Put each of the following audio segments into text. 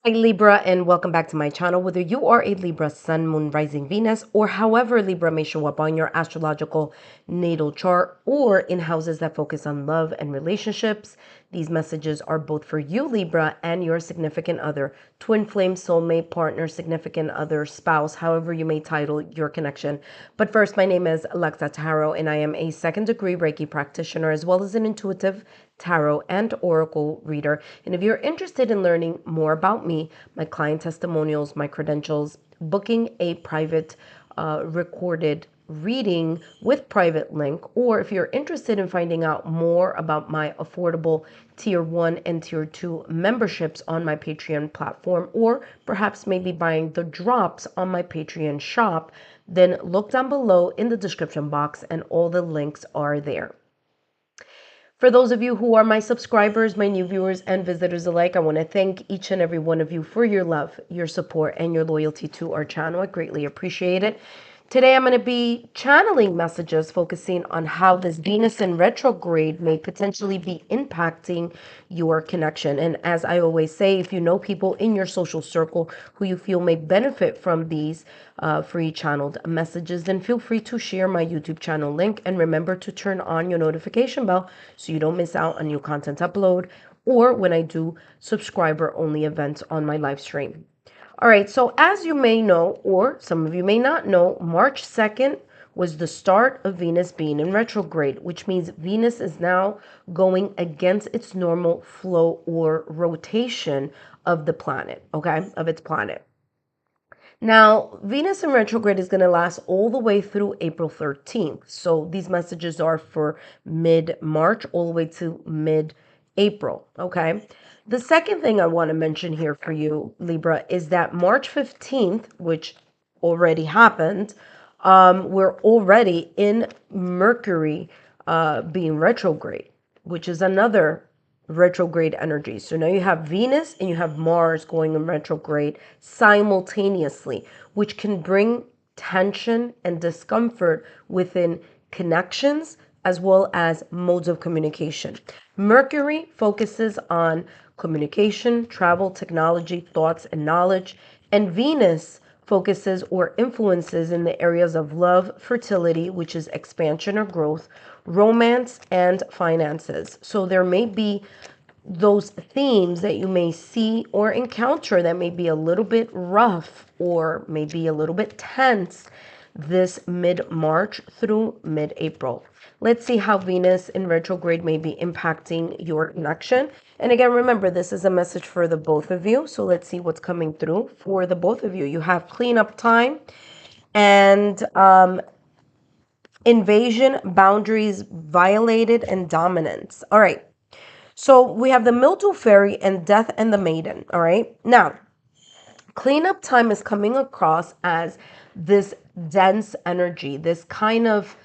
Hi Libra, and welcome back to my channel. Whether you are a Libra Sun, Moon, Rising, Venus, or however Libra may show up on your astrological natal chart, or in houses that focus on love and relationships, these messages are both for you, Libra, and your significant other, twin flame, soulmate, partner, significant other, spouse, however you may title your connection. But first, my name is Lexa Tarot, and I am a second degree Reiki practitioner as well as an intuitive tarot and oracle reader. And if you're interested in learning more about me, my client testimonials, my credentials, booking a private recorded reading with private link, or if you're interested in finding out more about my affordable tier 1 and tier 2 memberships on my Patreon platform, or perhaps maybe buying the drops on my Patreon shop, then look down below in the description box and all the links are there. For those of you who are my subscribers, my new viewers, and visitors alike, I want to thank each and every one of you for your love, your support, and your loyalty to our channel. I greatly appreciate it. Today, I'm going to be channeling messages focusing on how this Venus in retrograde may potentially be impacting your connection. And as I always say, if you know people in your social circle who you feel may benefit from these free channeled messages, then feel free to share my YouTube channel link. And remember to turn on your notification bell so you don't miss out on new content upload or when I do subscriber only events on my live stream. All right, so as you may know, or some of you may not know, March 2nd was the start of Venus being in retrograde, which means Venus is now going against its normal flow or rotation of the planet, okay, of its planet. Now, Venus in retrograde is going to last all the way through April 13th. So these messages are for mid-March all the way to mid-April, okay? The second thing I want to mention here for you, Libra, is that March 15th, which already happened, we're already in Mercury being retrograde, which is another retrograde energy. So now you have Venus and you have Mars going in retrograde simultaneously, which can bring tension and discomfort within connections as well as modes of communication. Mercury focuses on communication, travel, technology, thoughts, and knowledge, and Venus focuses or influences in the areas of love, fertility, which is expansion or growth, romance, and finances. So there may be those themes that you may see or encounter that may be a little bit rough or maybe a little bit tense this mid-March through mid-April. Let's see how Venus in retrograde may be impacting your connection. And again, remember, this is a message for the both of you. So let's see what's coming through for the both of you. You have cleanup time and invasion, boundaries violated, and dominance. All right. So we have the Mildew Fairy and Death and the Maiden. All right. Now, cleanup time is coming across as this dense energy, this kind of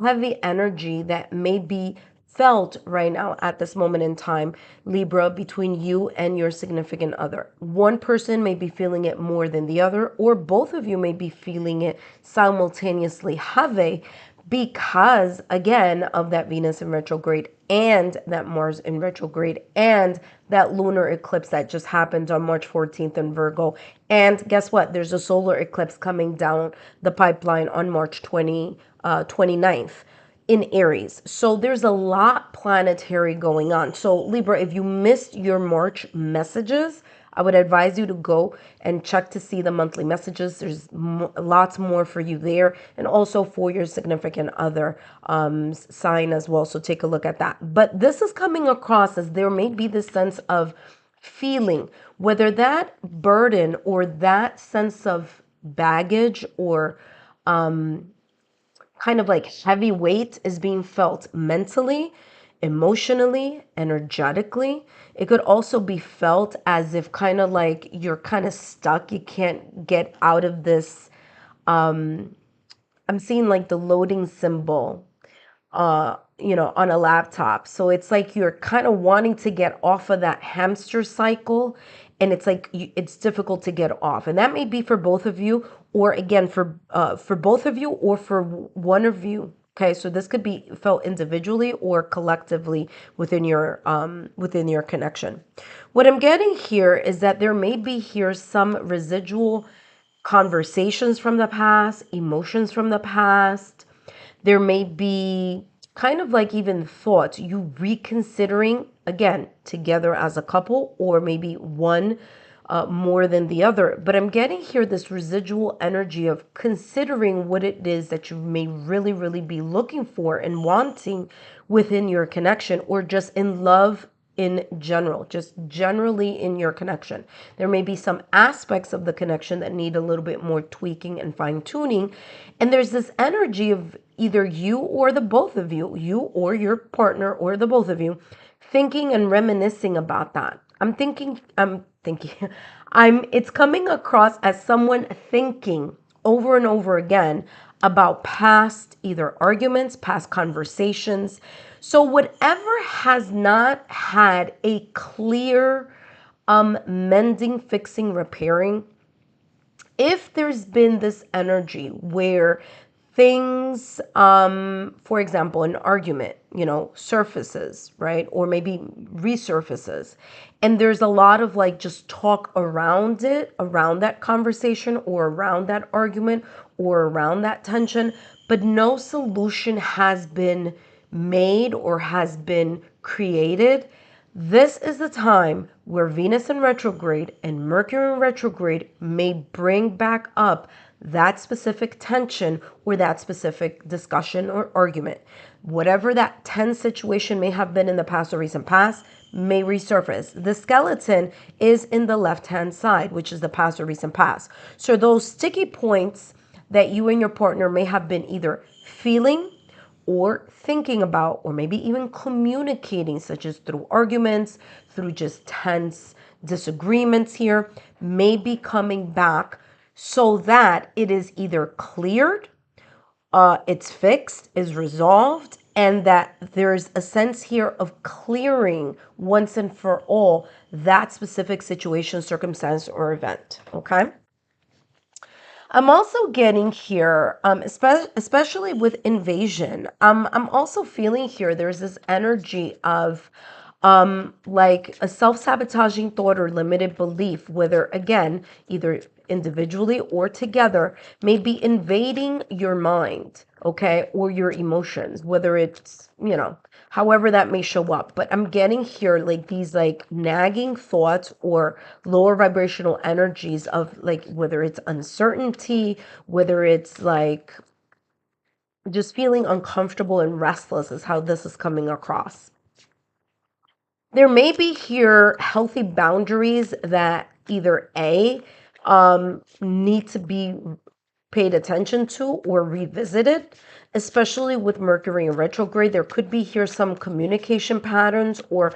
heavy energy that may be felt right now at this moment in time, Libra, between you and your significant other. One person may be feeling it more than the other, or both of you may be feeling it simultaneously heavy because, again, of that Venus in retrograde and that Mars in retrograde and that lunar eclipse that just happened on March 14th in Virgo. And guess what? There's a solar eclipse coming down the pipeline on March 29th in Aries. So there's a lot planetary going on. So Libra, if you missed your March messages, I would advise you to go and check to see the monthly messages. There's lots more for you there, and also for your significant other sign as well. So take a look at that. But this is coming across as there may be this sense of feeling, whether that burden or that sense of baggage or kind of like heavy weight is being felt mentally, emotionally, energetically. It could also be felt as if kind of like you're kind of stuck. You can't get out of this. I'm seeing like the loading symbol, on a laptop. So it's like you're kind of wanting to get off of that hamster cycle, and it's like it's difficult to get off. And that may be for both of you, or again for both of you, or for one of you. Okay, so this could be felt individually or collectively within your connection. What I'm getting here is that there may be here some residual conversations from the past, emotions from the past. There may be kind of like even thoughts, you reconsidering again together as a couple, or maybe one more than the other. But I'm getting here this residual energy of considering what it is that you may really, really be looking for and wanting within your connection, or just in love in general, just generally in your connection. There may be some aspects of the connection that need a little bit more tweaking and fine tuning. And there's this energy of either you or the both of you, you or your partner or the both of you, thinking and reminiscing about that. It's coming across as someone thinking over and over again about past either arguments, past conversations. So whatever has not had a clear mending, fixing, repairing, if there's been this energy where things, for example, an argument, surfaces, right? Or maybe resurfaces. And there's a lot of like just talk around it, around that conversation or around that argument or around that tension, but no solution has been made or has been created. This is the time where Venus in retrograde and Mercury in retrograde may bring back up that specific tension or that specific discussion or argument. Whatever that tense situation may have been in the past or recent past may resurface. The skeleton is in the left-hand side, which is the past or recent past. So those sticky points that you and your partner may have been either feeling or thinking about, or maybe even communicating, such as through arguments, through just tense disagreements here, may be coming back so that it is either cleared, it's fixed, is resolved, and that there's a sense here of clearing once and for all that specific situation, circumstance, or event. Okay. I'm also getting here, especially with invasion. I'm also feeling here there's this energy of like a self-sabotaging thought or limited belief, whether again, either individually or together, may be invading your mind, okay, or your emotions, whether it's, however that may show up. But I'm getting here like these like nagging thoughts or lower vibrational energies of like whether it's uncertainty, whether it's like just feeling uncomfortable and restless is how this is coming across. There may be here healthy boundaries that either need to be paid attention to or revisited, especially with Mercury in retrograde. There could be here some communication patterns or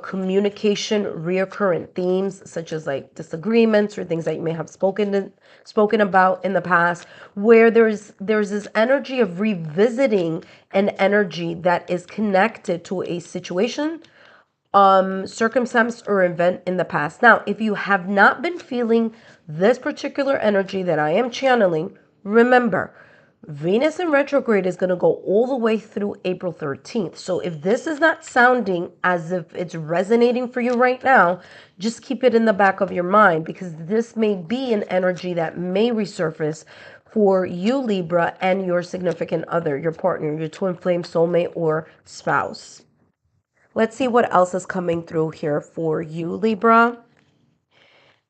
communication reoccurrent themes, such as like disagreements or things that you may have spoken about in the past, where there's this energy of revisiting an energy that is connected to a situation, circumstance, or event in the past. Now, if you have not been feeling this particular energy that I am channeling, remember, Venus in retrograde is going to go all the way through April 13th. So if this is not sounding as if it's resonating for you right now, just keep it in the back of your mind, because this may be an energy that may resurface for you, Libra, and your significant other, your partner, your twin flame, soulmate, or spouse. Let's see what else is coming through here for you, Libra.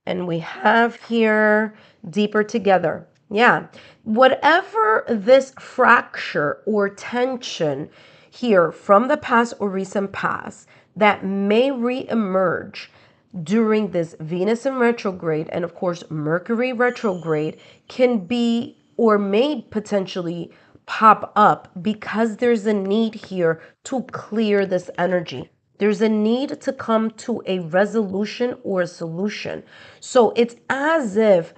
And we have here deeper together. Yeah. Whatever this fracture or tension here from the past or recent past that may reemerge during this Venus in retrograde and of course Mercury retrograde can be or may potentially pop up because there's a need here to clear this energy. There's a need to come to a resolution or a solution. So it's as if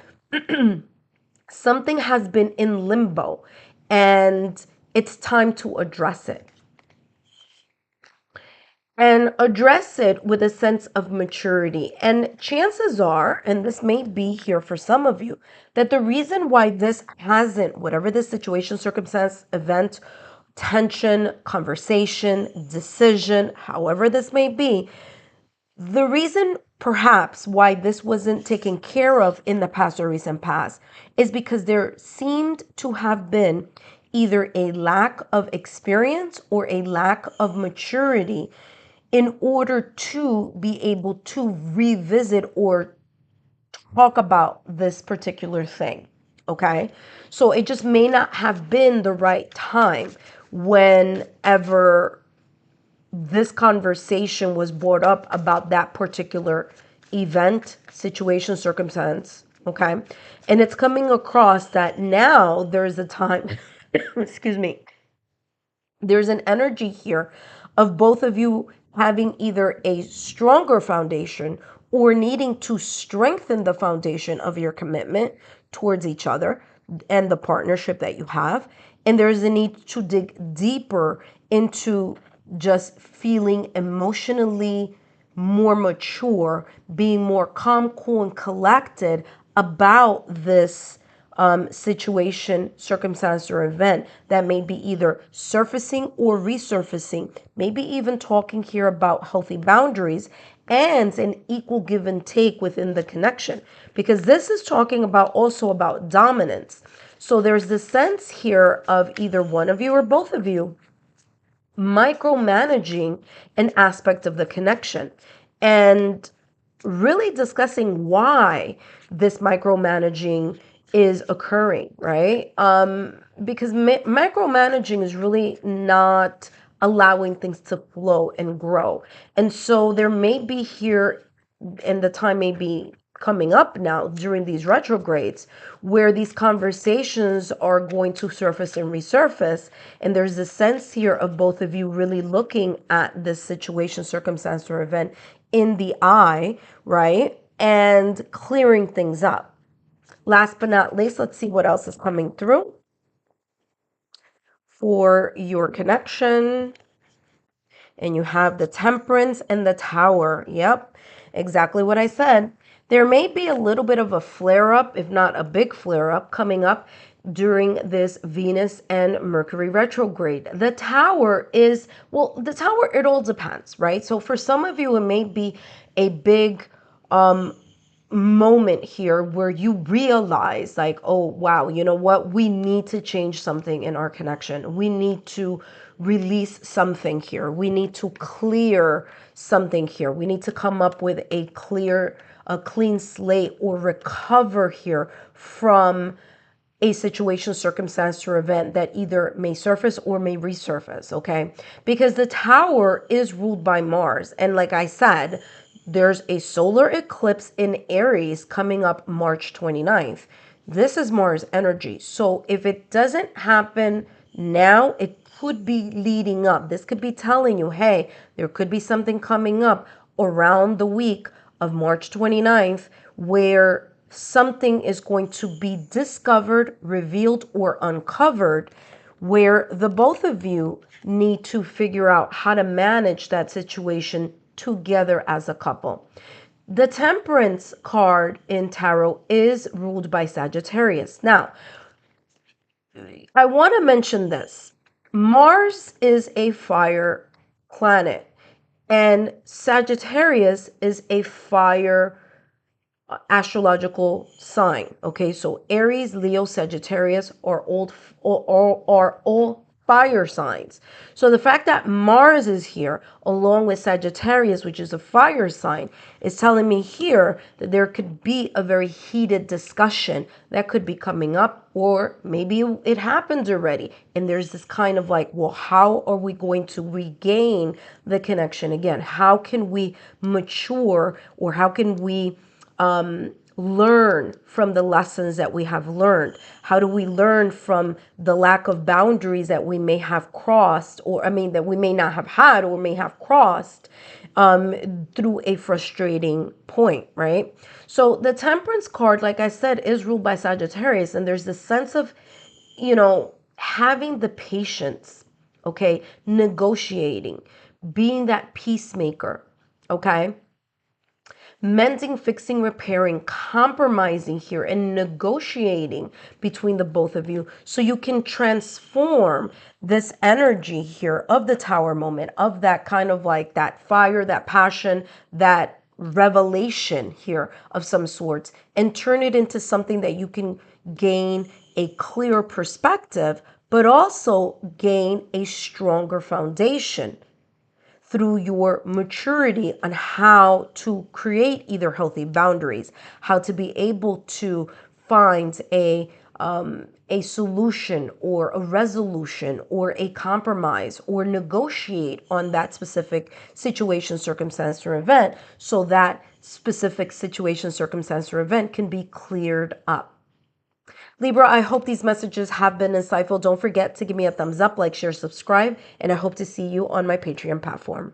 something has been in limbo and it's time to address it. And address it with a sense of maturity. And chances are, and this may be here for some of you, that the reason why this hasn't, whatever the situation, circumstance, event, tension, conversation, decision, however this may be, The reason perhaps why this wasn't taken care of in the past or recent past is because there seemed to have been either a lack of experience or a lack of maturity in order to be able to revisit or talk about this particular thing. Okay. So it just may not have been the right time whenever this conversation was brought up about that particular event, situation, circumstance. Okay. And it's coming across that now there's a time, excuse me, there's an energy here of both of you having either a stronger foundation or needing to strengthen the foundation of your commitment towards each other and the partnership that you have. And there's a need to dig deeper into just feeling emotionally more mature, being more calm, cool, and collected about this situation, circumstance, or event that may be either surfacing or resurfacing. Maybe even talking here about healthy boundaries and an equal give and take within the connection, because this is talking about also about dominance. So there's the sense here of either one of you or both of you micromanaging an aspect of the connection and really discussing why this micromanaging is occurring, right? Because micromanaging is really not allowing things to flow and grow. And so there may be here, and the time may be coming up now during these retrogrades where these conversations are going to surface and resurface, and there's a sense here of both of you really looking at this situation, circumstance, or event in the eye, right, and clearing things up. Last but not least, let's see what else is coming through for your connection. And you have the Temperance and the Tower. Yep, exactly what I said. There may be a little bit of a flare up, if not a big flare up, coming up during this Venus and Mercury retrograde. The Tower is, well, the Tower, it all depends, right? So for some of you, it may be a big moment here where you realize, like, oh wow, you know what, we need to change something in our connection. We need to release something here. We need to clear something here. We need to come up with a clean slate, or recover here from a situation, circumstance, or event that either may surface or may resurface. Okay, because the Tower is ruled by Mars, and like I said, there's a solar eclipse in Aries coming up March 29th. This is Mars energy. So if it doesn't happen now, it could be leading up. This could be telling you, hey, there could be something coming up around the week of March 29th where something is going to be discovered, revealed, or uncovered, where the both of you need to figure out how to manage that situation together as a couple. The Temperance card in Tarot is ruled by Sagittarius. Now, I want to mention this. Mars is a fire planet, and Sagittarius is a fire astrological sign. Okay, so Aries, Leo, Sagittarius are all fire signs. So the fact that Mars is here along with Sagittarius, which is a fire sign, is telling me here that there could be a very heated discussion that could be coming up, or maybe it happened already. And there's this kind of like, well, how are we going to regain the connection again? How can we mature, or how can we learn from the lessons that we have learned? How do we learn from the lack of boundaries that we may have crossed, or that we may not have had or may have crossed through a frustrating point, right? So the Temperance card, like I said, is ruled by Sagittarius, and there's this sense of, having the patience, okay, negotiating, being that peacemaker, okay? Mending, fixing, repairing, compromising here, and negotiating between the both of you so you can transform this energy here of the Tower moment, of that kind of like that fire, that passion, that revelation here of some sorts, and turn it into something that you can gain a clear perspective, but also gain a stronger foundation through your maturity on how to create either healthy boundaries, how to be able to find a solution or a resolution or a compromise or negotiate on that specific situation, circumstance, or event so that specific situation, circumstance, or event can be cleared up. Libra, I hope these messages have been insightful. Don't forget to give me a thumbs up, like, share, subscribe, and I hope to see you on my Patreon platform.